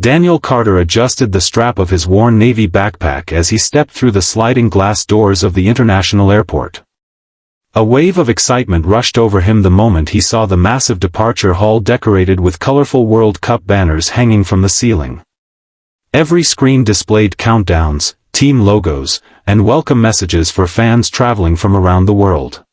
Daniel Carter adjusted the strap of his worn navy backpack as he stepped through the sliding glass doors of the international airport. A wave of excitement rushed over him the moment he saw the massive departure hall decorated with colorful World Cup banners hanging from the ceiling. Every screen displayed countdowns, team logos, and welcome messages for fans traveling from around the world.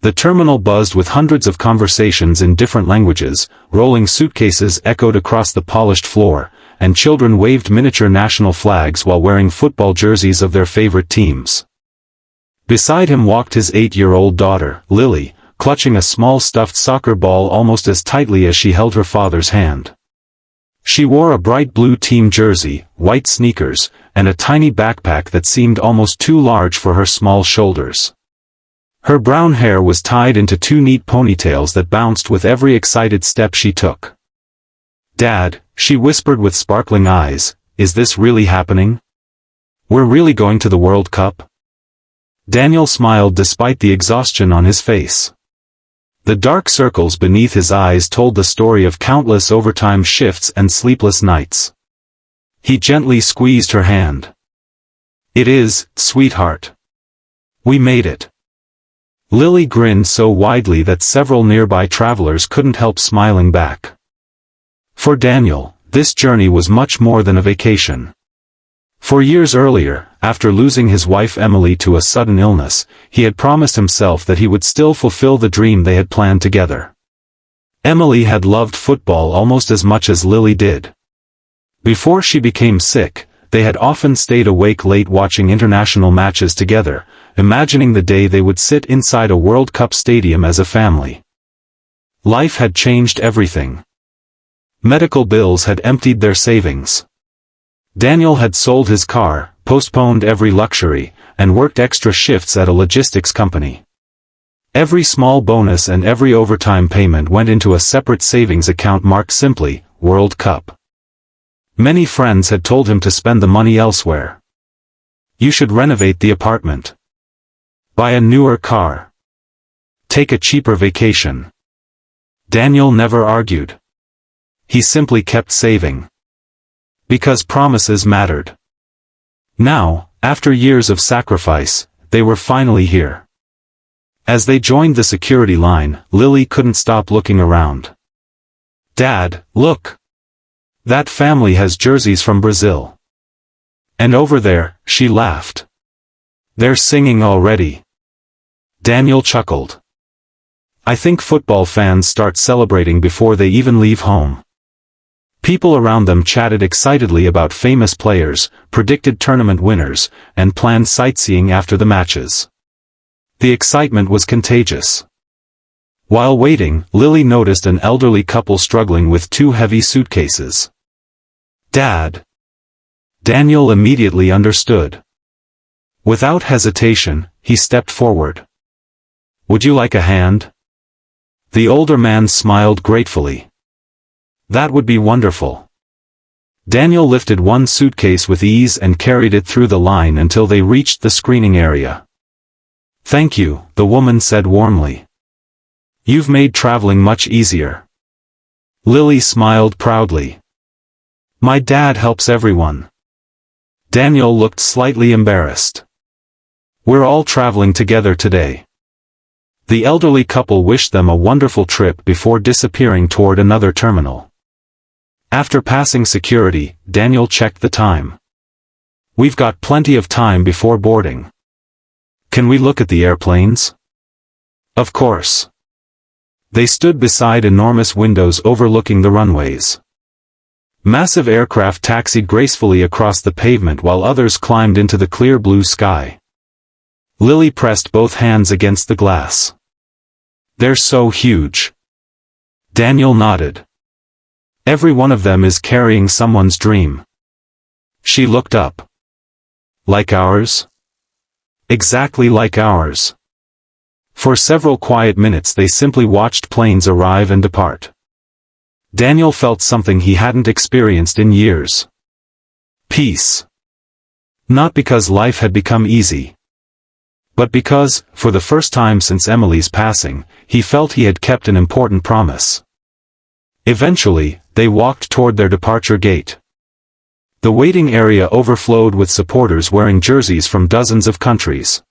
The terminal buzzed with hundreds of conversations in different languages, rolling suitcases echoed across the polished floor, and children waved miniature national flags while wearing football jerseys of their favorite teams. Beside him walked his 8-year-old daughter, Lily, clutching a small stuffed soccer ball almost as tightly as she held her father's hand. She wore a bright blue team jersey, white sneakers, and a tiny backpack that seemed almost too large for her small shoulders. Her brown hair was tied into 2 neat ponytails that bounced with every excited step she took. "Dad," she whispered with sparkling eyes, "is this really happening? We're really going to the World Cup?" Daniel smiled despite the exhaustion on his face. The dark circles beneath his eyes told the story of countless overtime shifts and sleepless nights. He gently squeezed her hand. "It is, sweetheart. We made it." Lily grinned so widely that several nearby travelers couldn't help smiling back. For Daniel, this journey was much more than a vacation. For years earlier, after losing his wife Emily to a sudden illness, he had promised himself that he would still fulfill the dream they had planned together. Emily had loved football almost as much as Lily did. Before she became sick, they had often stayed awake late watching international matches together, imagining the day they would sit inside a World Cup stadium as a family. Life had changed everything. Medical bills had emptied their savings. Daniel had sold his car, postponed every luxury, and worked extra shifts at a logistics company. Every small bonus and every overtime payment went into a separate savings account marked simply, World Cup. Many friends had told him to spend the money elsewhere. "You should renovate the apartment. Buy a newer car. Take a cheaper vacation." Daniel never argued. He simply kept saving. Because promises mattered. Now, after years of sacrifice, they were finally here. As they joined the security line, Lily couldn't stop looking around. "Dad, look! That family has jerseys from Brazil. And over there," she laughed. "They're singing already." Daniel chuckled. "I think football fans start celebrating before they even leave home." People around them chatted excitedly about famous players, predicted tournament winners, and planned sightseeing after the matches. The excitement was contagious. While waiting, Lily noticed an elderly couple struggling with 2 heavy suitcases. "Dad!" Daniel immediately understood. Without hesitation, he stepped forward. "Would you like a hand?" The older man smiled gratefully. "That would be wonderful." Daniel lifted one suitcase with ease and carried it through the line until they reached the screening area. "Thank you," the woman said warmly. "You've made traveling much easier." Lily smiled proudly. "My dad helps everyone." Daniel looked slightly embarrassed. "We're all traveling together today." The elderly couple wished them a wonderful trip before disappearing toward another terminal. After passing security, Daniel checked the time. "We've got plenty of time before boarding. Can we look at the airplanes?" "Of course." They stood beside enormous windows overlooking the runways. Massive aircraft taxied gracefully across the pavement while others climbed into the clear blue sky. Lily pressed both hands against the glass. "They're so huge." Daniel nodded. "Every one of them is carrying someone's dream." She looked up. "Like ours?" "Exactly like ours." For several quiet minutes they simply watched planes arrive and depart. Daniel felt something he hadn't experienced in years. Peace. Not because life had become easy, but because, for the first time since Emily's passing, he felt he had kept an important promise. Eventually, They walked toward their departure gate. The waiting area overflowed with supporters wearing jerseys from dozens of countries.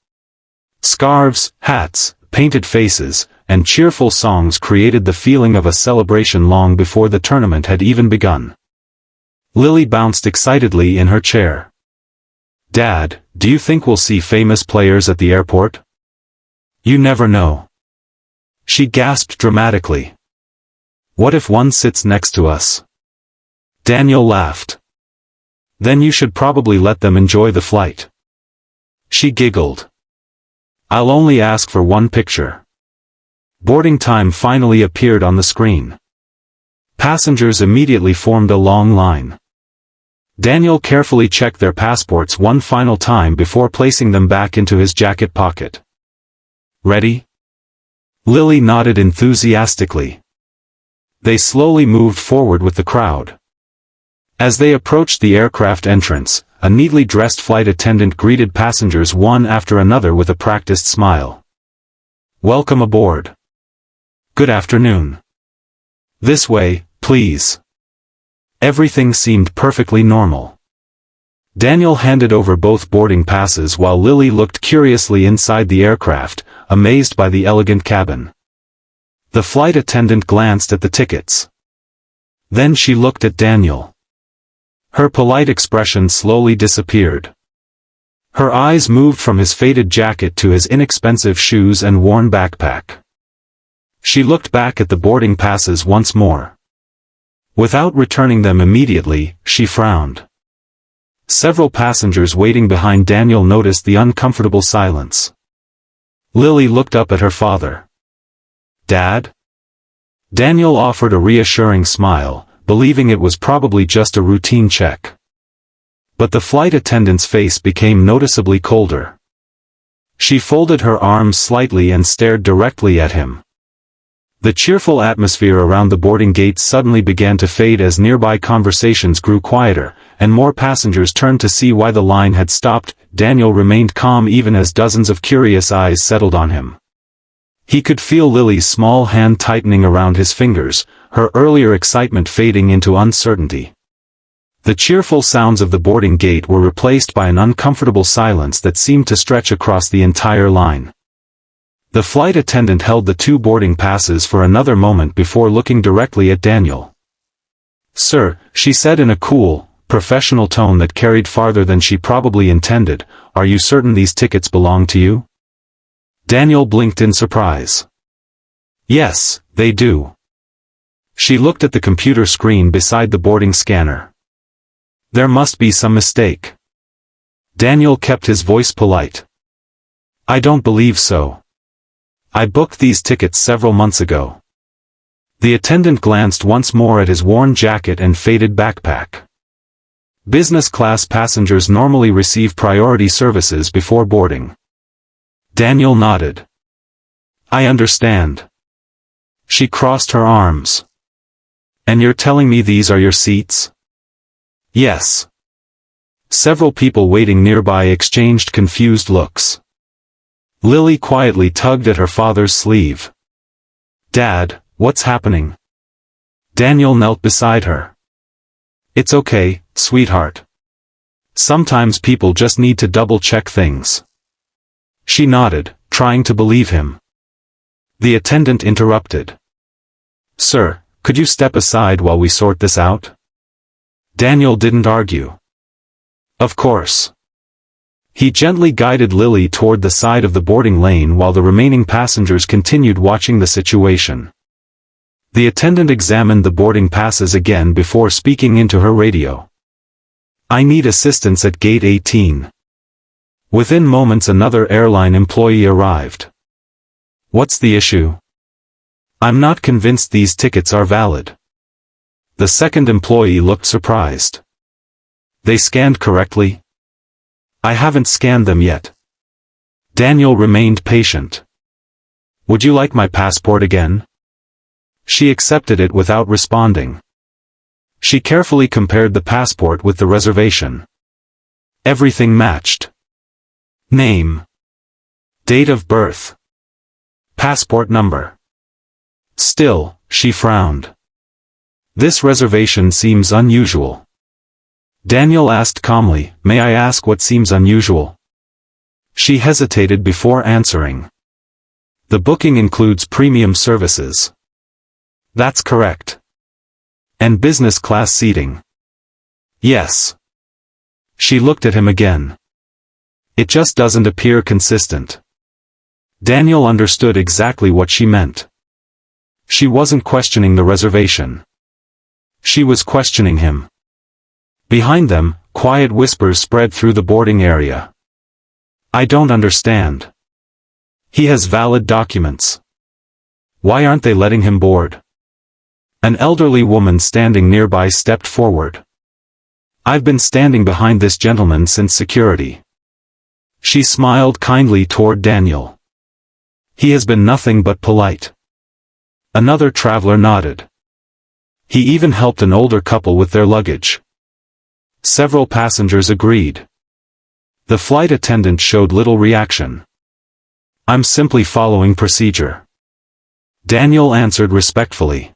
Scarves, hats, painted faces, and cheerful songs created the feeling of a celebration long before the tournament had even begun. Lily bounced excitedly in her chair. "Dad, do you think we'll see famous players at the airport?" "You never know." She gasped dramatically. "What if one sits next to us?" Daniel laughed. "Then you should probably let them enjoy the flight." She giggled. "I'll only ask for one picture." Boarding time finally appeared on the screen. Passengers immediately formed a long line. Daniel carefully checked their passports one final time before placing them back into his jacket pocket. "Ready?" Lily nodded enthusiastically. They slowly moved forward with the crowd. As they approached the aircraft entrance, a neatly dressed flight attendant greeted passengers one after another with a practiced smile. "Welcome aboard. Good afternoon. This way, please." Everything seemed perfectly normal. Daniel handed over both boarding passes while Lily looked curiously inside the aircraft, amazed by the elegant cabin. The flight attendant glanced at the tickets. Then she looked at Daniel. Her polite expression slowly disappeared. Her eyes moved from his faded jacket to his inexpensive shoes and worn backpack. She looked back at the boarding passes once more. Without returning them immediately, she frowned. Several passengers waiting behind Daniel noticed the uncomfortable silence. Lily looked up at her father. "Dad?" Daniel offered a reassuring smile, believing it was probably just a routine check. But the flight attendant's face became noticeably colder. She folded her arms slightly and stared directly at him. The cheerful atmosphere around the boarding gate suddenly began to fade as nearby conversations grew quieter, and more passengers turned to see why the line had stopped. Daniel remained calm even as dozens of curious eyes settled on him. He could feel Lily's small hand tightening around his fingers, her earlier excitement fading into uncertainty. The cheerful sounds of the boarding gate were replaced by an uncomfortable silence that seemed to stretch across the entire line. The flight attendant held the two boarding passes for another moment before looking directly at Daniel. "Sir," she said in a cool, professional tone that carried farther than she probably intended, "are you certain these tickets belong to you?" Daniel blinked in surprise. "Yes, they do." She looked at the computer screen beside the boarding scanner. "There must be some mistake." Daniel kept his voice polite. "I don't believe so. I booked these tickets several months ago." The attendant glanced once more at his worn jacket and faded backpack. "Business class passengers normally receive priority services before boarding." Daniel nodded. "I understand." She crossed her arms. "And you're telling me these are your seats?" "Yes." Several people waiting nearby exchanged confused looks. Lily quietly tugged at her father's sleeve. "Dad, what's happening?" Daniel knelt beside her. "It's okay, sweetheart. Sometimes people just need to double-check things." She nodded, trying to believe him. The attendant interrupted. "Sir, could you step aside while we sort this out?" Daniel didn't argue. "Of course." He gently guided Lily toward the side of the boarding lane while the remaining passengers continued watching the situation. The attendant examined the boarding passes again before speaking into her radio. "I need assistance at gate 18. Within moments another airline employee arrived. "What's the issue?" "I'm not convinced these tickets are valid." The second employee looked surprised. "They scanned correctly?" "I haven't scanned them yet." Daniel remained patient. "Would you like my passport again?" She accepted it without responding. She carefully compared the passport with the reservation. Everything matched. Name. Date of birth. Passport number. Still, she frowned. This reservation seems unusual. Daniel asked calmly, "May I ask what seems unusual?" She hesitated before answering. "The booking includes premium services." "That's correct." "And business class seating." "Yes." She looked at him again. "It just doesn't appear consistent." Daniel understood exactly what she meant. She wasn't questioning the reservation. She was questioning him. Behind them, quiet whispers spread through the boarding area. "I don't understand. He has valid documents. Why aren't they letting him board?" An elderly woman standing nearby stepped forward. "I've been standing behind this gentleman since security." She smiled kindly toward Daniel. "He has been nothing but polite." Another traveler nodded. "He even helped an older couple with their luggage." Several passengers agreed. The flight attendant showed little reaction. "I'm simply following procedure." Daniel answered respectfully.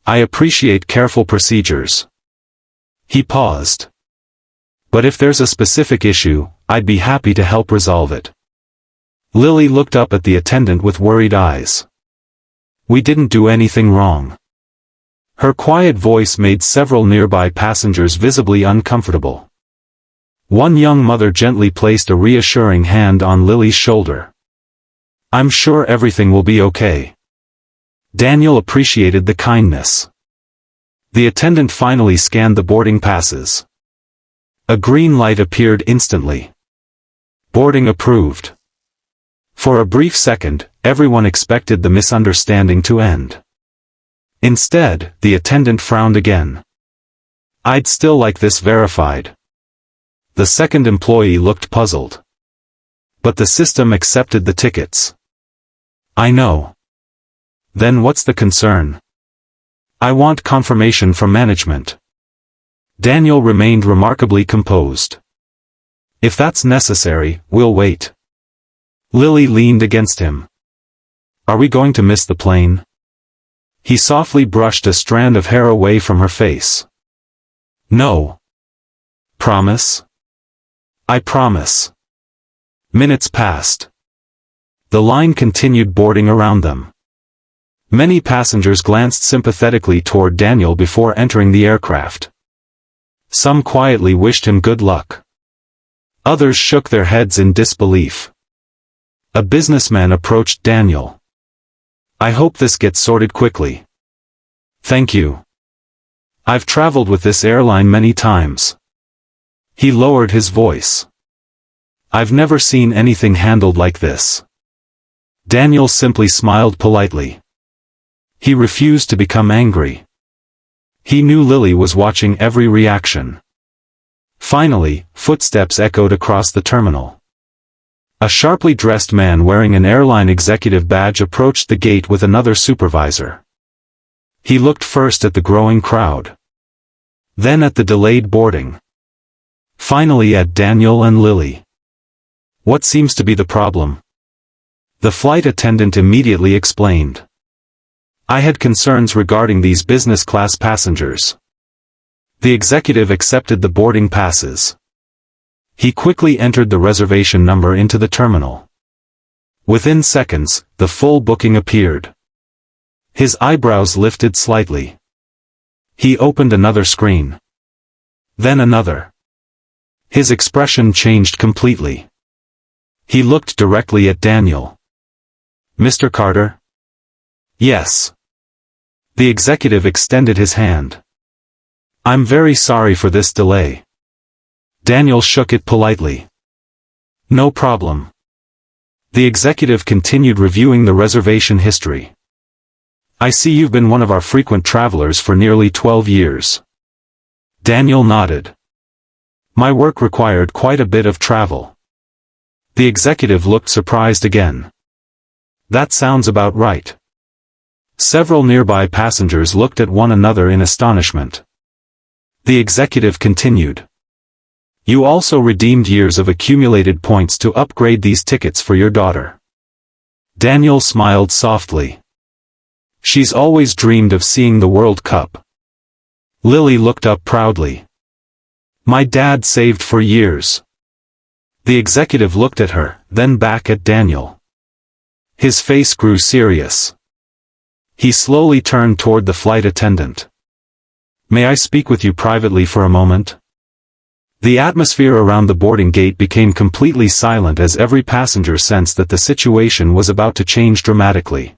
"I appreciate careful procedures." He paused. "But if there's a specific issue, I'd be happy to help resolve it." Lily looked up at the attendant with worried eyes. "We didn't do anything wrong." Her quiet voice made several nearby passengers visibly uncomfortable. One young mother gently placed a reassuring hand on Lily's shoulder. "I'm sure everything will be okay." Daniel appreciated the kindness. The attendant finally scanned the boarding passes. A green light appeared instantly. "Boarding approved." For a brief second, everyone expected the misunderstanding to end. Instead, the attendant frowned again. "I'd still like this verified." The second employee looked puzzled. "But the system accepted the tickets." "I know." "Then what's the concern?" "I want confirmation from management." Daniel remained remarkably composed. "If that's necessary, we'll wait." Lily leaned against him. "Are we going to miss the plane?" He softly brushed a strand of hair away from her face. "No." "Promise?" "I promise." Minutes passed. The line continued boarding around them. Many passengers glanced sympathetically toward Daniel before entering the aircraft. Some quietly wished him good luck. Others shook their heads in disbelief. A businessman approached Daniel. "I hope this gets sorted quickly." "Thank you. I've traveled with this airline many times." He lowered his voice. "I've never seen anything handled like this." Daniel simply smiled politely. He refused to become angry. He knew Lily was watching every reaction. Finally, footsteps echoed across the terminal. A sharply dressed man wearing an airline executive badge approached the gate with another supervisor. He looked first at the growing crowd. Then at the delayed boarding. Finally at Daniel and Lily. "What seems to be the problem?" The flight attendant immediately explained. "I had concerns regarding these business class passengers." The executive accepted the boarding passes. He quickly entered the reservation number into the terminal. Within seconds, the full booking appeared. His eyebrows lifted slightly. He opened another screen. Then another. His expression changed completely. He looked directly at Daniel. "Mr. Carter?" "Yes." The executive extended his hand. "I'm very sorry for this delay." Daniel shook it politely. "No problem." The executive continued reviewing the reservation history. "I see you've been one of our frequent travelers for nearly 12 years. Daniel nodded. "My work required quite a bit of travel." The executive looked surprised again. "That sounds about right." Several nearby passengers looked at one another in astonishment. The executive continued. "You also redeemed years of accumulated points to upgrade these tickets for your daughter." Daniel smiled softly. "She's always dreamed of seeing the World Cup." Lily looked up proudly. My dad saved for years. The executive looked at her, then back at Daniel. His face grew serious. He slowly turned toward the flight attendant. May I speak with you privately for a moment? The atmosphere around the boarding gate became completely silent as every passenger sensed that the situation was about to change dramatically.